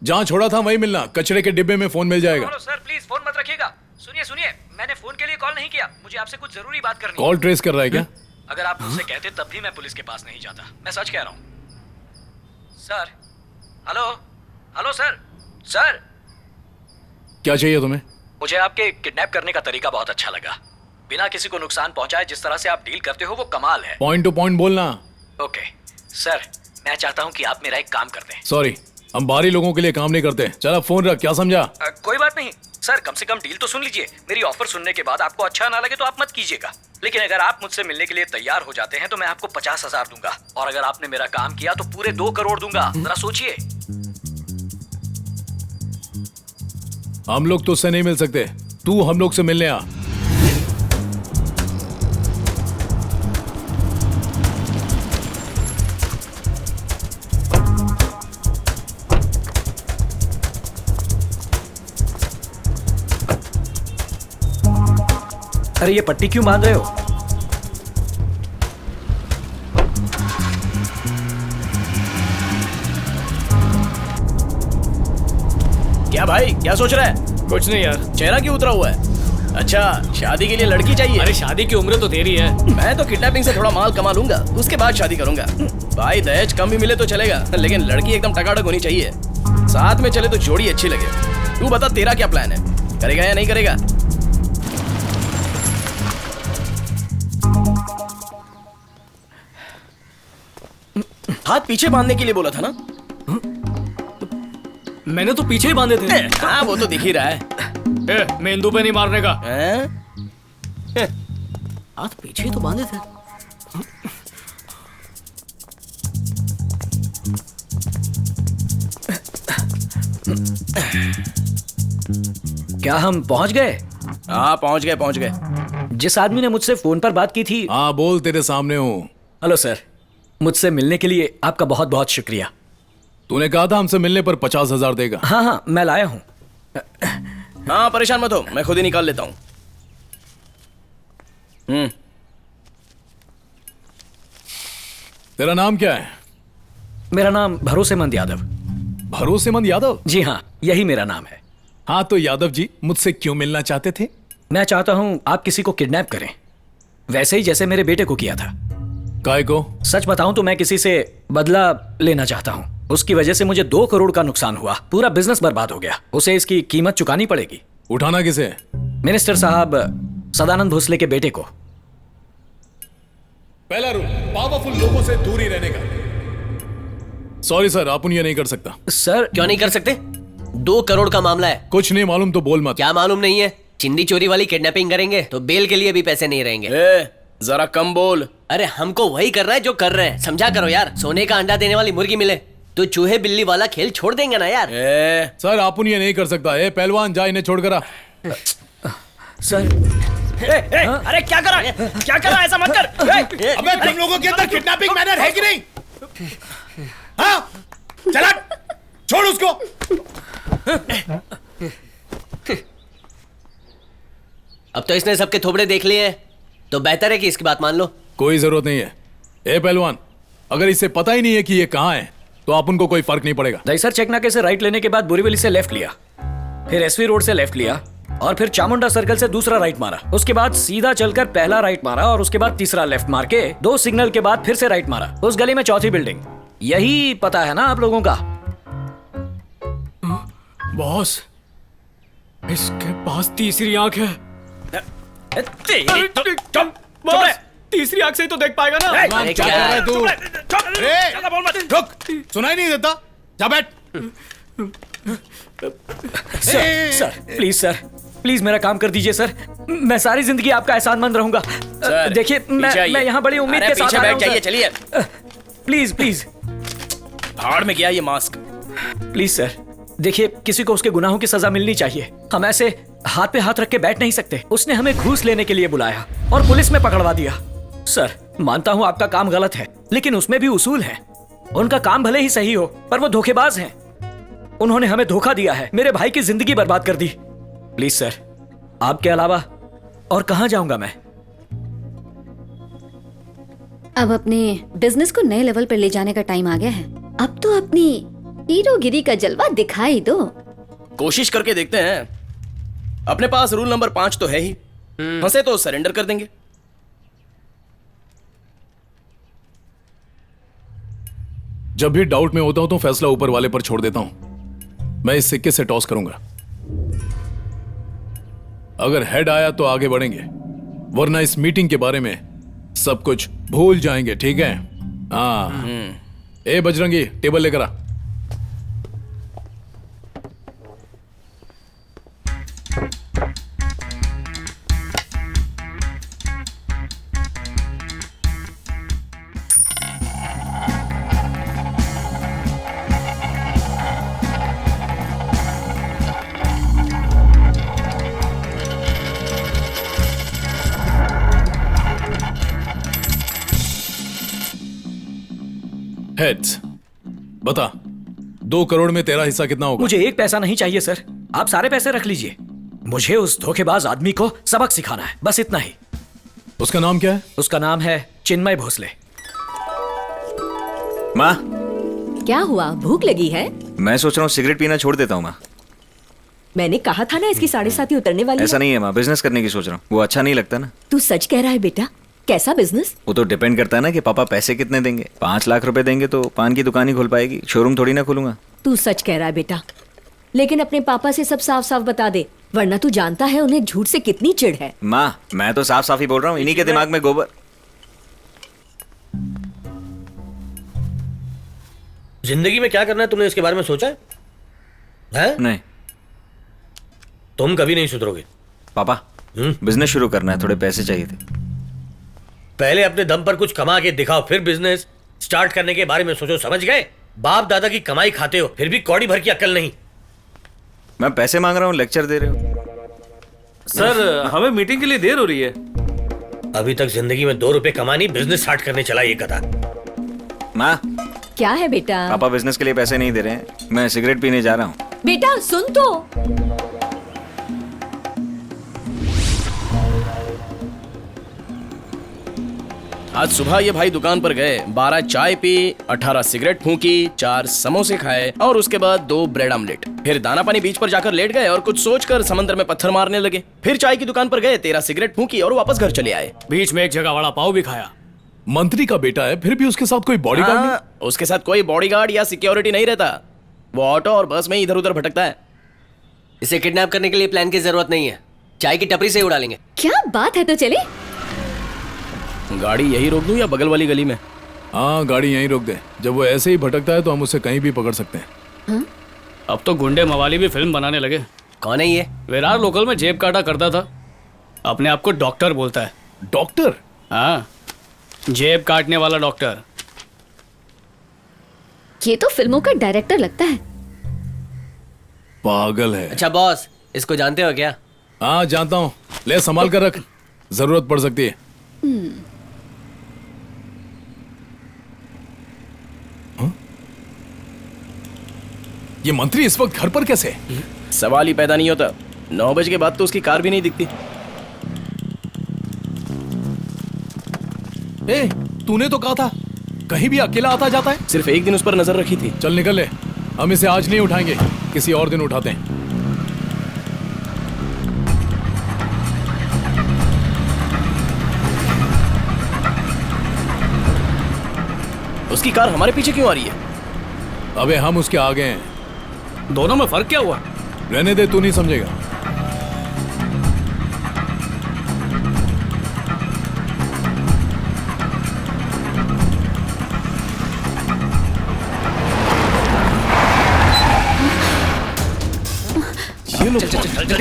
जहाँ छोड़ा था वहीं मिलना, कचरे के डिब्बे में फोन मिल जाएगा। हेलो सर, प्लीज फोन मत रखिएगा। सुनिए सुनिए, मैंने फोन के लिए कॉल नहीं किया, मुझे आपसे कुछ जरूरी बात करनी है। कॉल ट्रेस कर रहा है क्या? अगर आप मुझसे कहते तब भी मैं पुलिस के पास नहीं जाता, मैं सच कह रहा हूँ। Sir, hello hello sir, sir क्या चाहिए तुम्हें? मुझे आपके किडनैप करने का तरीका बहुत अच्छा लगा। बिना किसी को नुकसान पहुंचाए जिस तरह से आप डील करते हो वो कमाल है। पॉइंट टू पॉइंट बोलना। ओके सर, मैं चाहता हूं कि आप मेरा एक काम कर दें। सॉरी, हम बाहरी लोगों के लिए काम नहीं करते। चल अब फोन रख, क्या समझा? कोई बात नहीं सर, कम से कम डील तो सुन लीजिए। मेरी ऑफर सुनने के बाद आपको अच्छा ना लगे तो आप मत कीजिएगा, लेकिन अगर आप मुझसे मिलने के लिए तैयार हो जाते हैं तो मैं आपको 50,000 दूंगा, और अगर आपने मेरा काम किया तो पूरे 2 करोड़ दूंगा। जरा सोचिए। हम लोग तुझसे नहीं मिल सकते, तू हम लोग से मिलने आ। अरे ये पट्टी क्यों बांध रहे हो? क्या भाई, क्या सोच रहा है? कुछ नहीं यार। चेहरा क्यों उतरा हुआ है? अच्छा, शादी के लिए लड़की चाहिए? अरे शादी की उम्र तो तेरी है। मैं तो किडनैपिंग से थोड़ा माल कमा लूंगा, उसके बाद शादी करूंगा। भाई दहेज कम भी मिले तो चलेगा, लेकिन लड़की एकदम टकाटक होनी चाहिए। साथ में चले तो जोड़ी अच्छी लगे। तू बता, तेरा क्या प्लान है? करेगा या नहीं करेगा? हाथ पीछे बांधने के लिए बोला था ना? मैंने तो पीछे ही बांधे थे। हाँ, वो तो दिख ही रहा है। मेंदू पे नहीं मारने का। हाथ पीछे तो बांधे थे। क्या हम पहुंच गए? हाँ, पहुंच गए। जिस आदमी ने मुझसे फोन पर बात की थी। हाँ बोल, तेरे सामने हूँ। हेलो सर, मुझसे मिलने के लिए आपका बहुत बहुत शुक्रिया। तूने कहा था हमसे मिलने पर 50,000 देगा। हाँ, मैं लाया हूँ। हाँ, परेशान मत हो, मैं खुद ही निकाल लेता हूँ। तेरा नाम क्या है? मेरा नाम भरोसेमंद यादव। भरोसेमंद यादव? जी हाँ, यही मेरा नाम है। हाँ तो यादव जी, मुझसे क्यों मिलना चाहते थे? मैं चाहता हूँ आप किसी को किडनैप करें, वैसे ही जैसे मेरे बेटे को किया था। काय को? सच बताऊं तो मैं किसी से बदला लेना चाहता हूँ। उसकी वजह से मुझे 2 करोड़ का नुकसान हुआ, पूरा बिजनेस बर्बाद हो गया। उसे इसकी कीमत चुकानी पड़ेगी। उठाना किसे? मिनिस्टर साहब सदानंद भोसले के बेटे को। पहला रूल, पावरफुल लोगों से दूरी रहने का। सॉरी सर, अपन ये नहीं कर सकता। सर क्यों नहीं कर सकते? 2 करोड़ का मामला है। कुछ नहीं मालूम तो बोल मत। क्या मालूम नहीं है? चिंदी चोरी वाली किडनैपिंग करेंगे तो बेल के लिए भी पैसे नहीं रहेंगे। जरा कम बोल। अरे हमको वही करना है जो कर रहे हैं, समझा करो यार। सोने का अंडा देने वाली मुर्गी मिले तो चूहे बिल्ली वाला खेल छोड़ देंगे ना यार। सर अपन ये नहीं कर सकता। पहलवान जा, इन्हें छोड़कर आ। सर अरे क्या करा ऐसा मत कर। अबे तुम लोगों के अंदर किडनैपिंग मैनर है कि नहीं? हाँ? चला, छोड़ उसको। अब तो इसने सबके थोबड़े देख लिए हैं, तो बेहतर है कि इसकी बात मान लो। कोई जरूरत नहीं है। पहलवान, अगर इसे पता ही नहीं है कि ये कहाँ है तो आप उनको कोई फर्क नहीं पड़ेगा। दहीसर चेकनाके से राइट लेने के बाद बोरीवली से लेफ्ट लिया, फिर एसवी रोड से लेफ्ट लिया, और फिर चामुंडा सर्कल से दूसरा राइट मारा। उसके बाद सीधा चलकर पहला राइट मारा, और उसके बाद तीसरा लेफ्ट मार के 2 सिग्नल के बाद फिर से राइट मारा। उस गली में चौथी बिल्डिंग। यही पता है ना आप लोगों का? बॉस, इसके पास तीसरी आंख है। बॉस, तीसरी आंख से ही तो देख पाएगा ना। अरे क्या क्या? कर रहा है तू? रुक, सुनाई नहीं देता? जा बैठ। सर प्लीज मेरा काम कर दीजिए सर। मैं सारी जिंदगी आपका एहसानमंद रहूंगा। देखिए मैं यहाँ बड़ी उम्मीद के साथ आया हूं, बैठ चलिए। प्लीज भाड़ में गया ये मास्क। प्लीज सर, देखिए किसी को उसके गुनाहों की सजा मिलनी चाहिए। हम ऐसे हाथ पे हाथ रख के बैठ नहीं सकते। उसने हमें घूस लेने के लिए बुलाया और पुलिस में पकड़वा दिया। सर मानता हूं आपका काम गलत है, लेकिन उसमें भी उसूल है। उनका काम भले ही सही हो, पर वो धोखेबाज हैं। उन्होंने हमें धोखा दिया है, मेरे भाई की जिंदगी बर्बाद कर दी। प्लीज सर, आपके अलावा और कहां जाऊंगा मैं? अब अपने बिजनेस को नए लेवल पर ले जाने का टाइम आ गया है। अब तो अपनी हीरोगिरी का जलवा दिखाई दो। कोशिश करके देखते हैं। अपने पास रूल नंबर 5 तो है ही, फंसे तो सरेंडर कर देंगे। जब भी डाउट में होता हूं तो फैसला ऊपर वाले पर छोड़ देता हूं। मैं इस सिक्के से टॉस करूंगा, अगर हेड आया तो आगे बढ़ेंगे, वरना इस मीटिंग के बारे में सब कुछ भूल जाएंगे। ठीक है? हाँ। ए बजरंगी, टेबल लेकर आ। हेड्स, बता 2 करोड़ में तेरा हिस्सा कितना होगा? मुझे 1 पैसा नहीं चाहिए सर, आप सारे पैसे रख लीजिए। मुझे उस धोखेबाज आदमी को सबक सिखाना है, बस इतना ही। उसका नाम क्या है? उसका नाम है चिन्मय भोसले। माँ, क्या हुआ, भूख लगी है? मैं सोच रहा हूँ सिगरेट पीना छोड़ देता हूँ माँ। मैंने कहा था ना इसकी 7.5 उतरने वाली ऐसा है। नहीं है माँ, बिजनेस करने की सोच रहा हूँ, वो अच्छा नहीं लगता ना। तू सच कह रहा है बेटा? कैसा बिजनेस? वो तो डिपेंड करता है ना कि पापा पैसे कितने देंगे। 5 लाख रुपए देंगे तो पान की दुकान ही खोल पाएगी, शोरूम थोड़ी ना खोलूंगा। तू सच कह रहा है बेटा, लेकिन अपने पापा से सब साफ साफ बता दे, वरना तू जानता है उन्हें झूठ से कितनी चिढ़ है। माँ, मैं तो साफ साफ ही बोल रहा हूँ, इन्हीं के दिमाग में गोबर। जिंदगी में क्या करना है तुमने इसके बारे में सोचा है? हैं? नहीं तुम कभी नहीं सुधरोगे। पापा, बिजनेस शुरू करना है, थोड़े पैसे चाहिए थे। पहले अपने दम पर कुछ कमा के दिखाओ, फिर बिजनेस स्टार्ट करने के बारे में सोचो, समझ गए? बाप दादा की कमाई खाते हो, फिर भी कौड़ी भर की अक्ल नहीं। मैं पैसे मांग रहा हूँ, लेक्चर दे रहे हो। सर, हमें मीटिंग के लिए देर हो रही है। अभी तक जिंदगी में 2 रुपए कमानी, बिजनेस स्टार्ट करने चला ये गधा। माँ, क्या है बेटा? पापा बिजनेस के लिए पैसे नहीं दे रहे हैं, मैं सिगरेट पीने जा रहा हूँ। बेटा सुन तो। आज सुबह ये भाई दुकान पर गए, 12 चाय पी, 18 सिगरेट फूंकी, 4 समोसे खाए और उसके बाद 2 ब्रेड आमलेट। फिर दाना पानी बीच पर जाकर लेट गए और कुछ सोचकर समंदर में पत्थर मारने लगे। फिर चाय की दुकान पर गए, 13 सिगरेट फूंकी और वापस घर चले आए। बीच में एक जगह वड़ा पाव भी खाया। मंत्री का बेटा है, फिर भी उसके साथ कोई बॉडीगार्ड नहीं? उसके साथ कोई बॉडीगार्ड या सिक्योरिटी नहीं रहता, वो ऑटो और बस में इधर उधर भटकता है। इसे किडनैप करने के लिए प्लान की जरूरत नहीं है, चाय की टपरी से ही उड़ा लेंगे। क्या बात है, तो चले। गाड़ी यही रोक दूं या बगल वाली गली में? हाँ, गाड़ी यहीं रोक दे। जब वो ऐसे ही भटकता है तो हम उसे कहीं भी पकड़ सकते हैं। अब तो गुंडे मवाली भी फिल्म बनाने लगे। कौन है ये? विरार लोकल में जेब काटा करता था, अपने आप को डॉक्टर बोलता है। डॉक्टर? हाँ, जेब काटने वाला डॉक्टर। ये तो फिल्मों का डायरेक्टर लगता है। पागल है। अच्छा बॉस, इसको जानते हो क्या? हाँ जानता हूँ, ले संभाल कर रख, जरूरत पड़ सकती है। ये मंत्री इस वक्त घर पर कैसे? सवाल ही पैदा नहीं होता। 9 बजे के बाद तो उसकी कार भी नहीं दिखती। ए, तूने तो कहा था कहीं भी अकेला आता जाता है। सिर्फ एक दिन उस पर नजर रखी थी। चल निकल ले, हम इसे आज नहीं उठाएंगे, किसी और दिन उठाते हैं। उसकी कार हमारे पीछे क्यों आ रही है? अबे हम उसके आगे हैं। दोनों में फर्क क्या हुआ? रहने दे, तू नहीं समझेगा।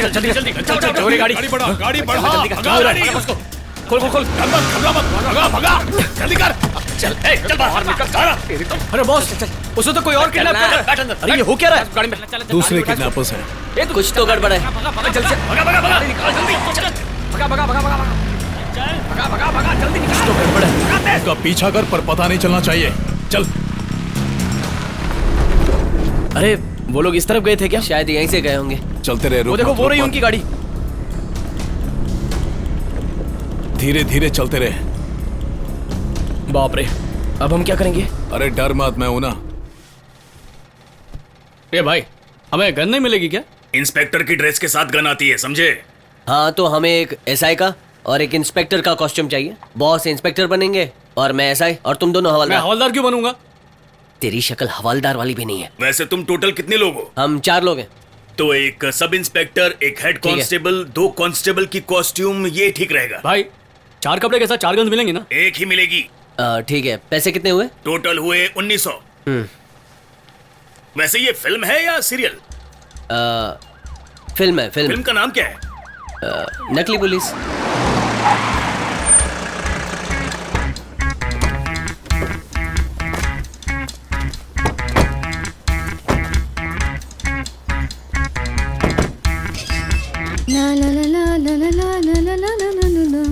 जल्दी गाड़ी बढ़ा, गाड़ी बढ़ा, खोल खोल खोल, भगा भगा, जल्दी कर। चल चल बाहर निकल। अरे बॉस, उसे तो कोई और किडनैप कर रहा है। अरे ये हो क्या रहा है? गाड़ी में दूसरे किडनैपर्स हैं। कुछ तो गड़बड़ है। जल्दी से भगा भगा भगा, निकाल जल्दी, भगा भगा भगा भगा भगा भगा भगा, जल्दी निकाल। तो गड़बड़ है। उसका पीछा कर, पर पता नहीं चलना चाहिए। चल। अरे वो लोग इस तरफ गए थे क्या? शायद यहीं से गए होंगे। चलते रहे। वो देखो, वो रही उनकी गाड़ी। धीरे धीरे चलते रहे। बाप रे, अब हम क्या करेंगे? अरे डर मत, मैं हूं ना। ए भाई, हमें गन नहीं मिलेगी क्या? इंस्पेक्टर की ड्रेस के साथ गन आती है, समझे? हाँ तो हमें एक एसआई का और एक इंस्पेक्टर का कॉस्ट्यूम चाहिए। बॉस इंस्पेक्टर बनेंगे और मैं एसआई, और तुम दोनों मैं हवलदार। हवलदार क्यों बनूंगा? तेरी शक्ल हवलदार वाली भी नहीं है। वैसे तुम टोटल कितने लोग हो? हम 4 लोग हैं। तो एक सब इंस्पेक्टर, एक हेड है। कांस्टेबल, 2 कांस्टेबल की कॉस्ट्यूम, ये ठीक रहेगा। भाई 4 कपड़े के साथ 4 गन्स मिलेंगी ना? एक ही मिलेगी। ठीक है, पैसे कितने हुए? टोटल हुए 1900। वैसे ये फिल्म है या सीरियल? फिल्म है, फिल्म। फिल्म का नाम क्या है? नकली पुलिस। ला ला ला ला ला ला ला ला ला ला ला ला ला।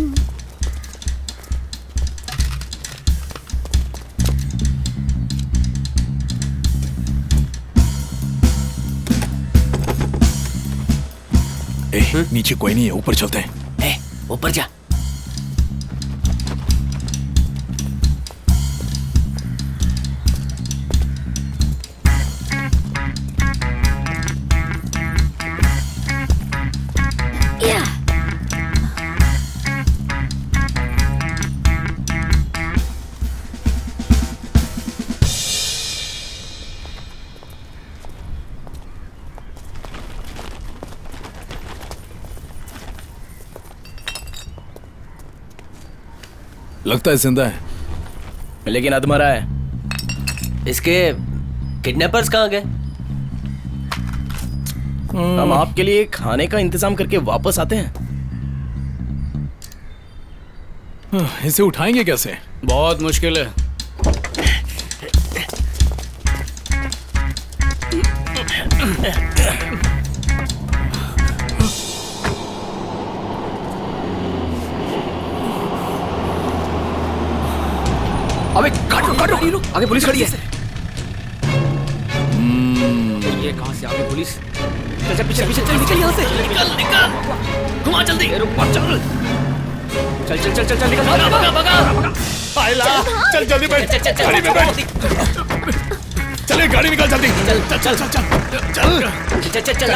नीचे कोई नहीं है, ऊपर चलते हैं। ऊपर जा। या। लगता है जिंदा है, लेकिन अधमरा है। इसके किडनैपर्स कहाँ गए? हम आपके लिए खाने का इंतजाम करके वापस आते हैं। इसे उठाएंगे कैसे? बहुत मुश्किल है। अबे काटो काटो, आगे पुलिस खड़ी है। ये कहां से आ गई पुलिस? चल चल पीछे पीछे, चल निकल यहाँ से। निकल निकल, घुमा जल्दी। रुक मत, चल चल चल चल चल चल निकल। भगा भगा भगा। आयला, चल जल्दी बैठ। चल चल गाड़ी में बैठ। चले गाड़ी निकाल जल्दी। चल चल चल चल चल चल चल चल चल।